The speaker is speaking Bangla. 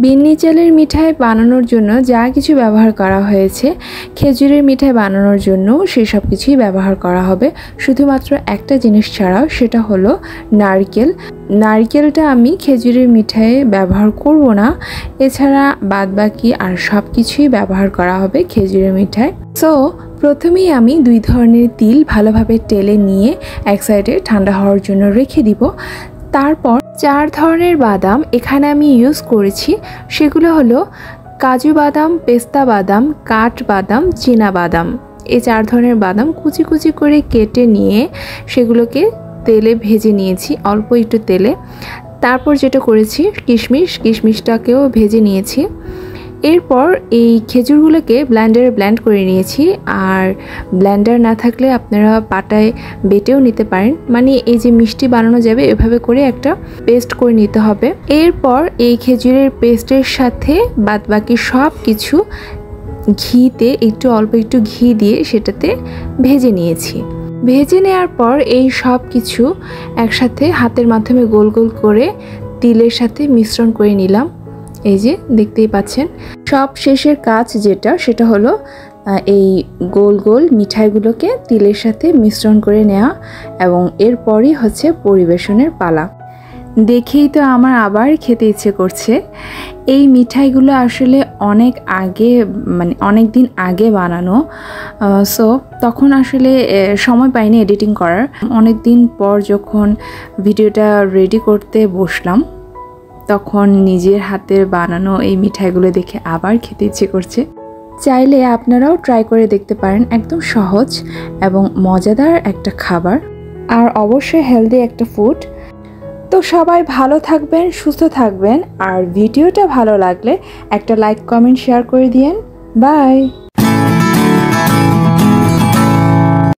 বিন্নি চালের মিঠাই বানানোর জন্য যা কিছু ব্যবহার করা হয়েছে খেজুরের মিঠাই বানানোর জন্য সেসব কিছুই ব্যবহার করা হবে। শুধুমাত্র একটা জিনিস ছাড়াও, সেটা হলো নারকেল। নারকেলটা আমি খেজুরের মিঠাইয়ে ব্যবহার করব না, এছাড়া বাদবাকি আর সব কিছুই ব্যবহার করা হবে খেজুরের মিঠাই। সো প্রথমেই আমি 2 ধরনের তিল ভালোভাবে টেলে নিয়ে এক সাইডে ঠান্ডা হওয়ার জন্য রেখে দিব। তারপর 4 ধরনের বাদাম এখানে আমি ইউজ করেছি। সেগুলো হলো কাজু বাদাম, পেস্তা বাদাম, কাঠ বাদাম, চীনা বাদাম। এই 4 ধরনের বাদাম কুচি কুচি করে কেটে নিয়ে সেগুলোকে তেলে ভেজে নিয়েছি, অল্প একটু তেলে। তারপর যেটা করেছি, কিশমিশটাকেও ভেজে নিয়েছি। এরপর এই খেজুরগুলোকে ব্লেন্ডারে ব্লেন্ড করে নিয়েছি। আর ব্লেন্ডার না থাকলে আপনারা পাটায় বেটেও নিতে পারেন, মানে এই যে মিষ্টি বানানো যাবে এভাবে করে একটা পেস্ট করে নিতে হবে। এরপর এই খেজুরের পেস্টের সাথে বাদবাকি সব কিছু ঘিতে অল্প একটু ঘি দিয়ে সেটাতে ভেজে নিয়েছি। ভেজে নেওয়ার পর এই সব কিছু একসাথে হাতের মাধ্যমে গোল গোল করে তিলের সাথে মিশ্রণ করে নিলাম। এই যে দেখতেই পাচ্ছেন, সব শেষের কাজ সেটা হলো এই গোল গোল মিঠাইগুলোকে তিলের সাথে মিশ্রণ করে নেওয়া, এবং এরপরই হচ্ছে পরিবেশনের পালা। দেখেই তো আমার আবার খেতে ইচ্ছে করছে। এই মিঠাইগুলো আসলে অনেক দিন আগে বানানো, সো তখন আসলে সময় পাইনি এডিটিং করার। অনেক দিন পর যখন ভিডিওটা রেডি করতে বসলাম, তখন নিজের হাতের বানানো এই মিঠাইগুলো দেখে আবার খেতে ইচ্ছে করছে। চাইলে আপনারাও ট্রাই করে দেখতে পারেন। একদম সহজ এবং মজাদার একটা খাবার, আর অবশ্যই হেলদি একটা ফুড। তো সবাই ভালো থাকবেন, সুস্থ থাকবেন, আর ভিডিওটা ভালো লাগলে একটা লাইক, কমেন্ট, শেয়ার করে দিয়েন। বাই।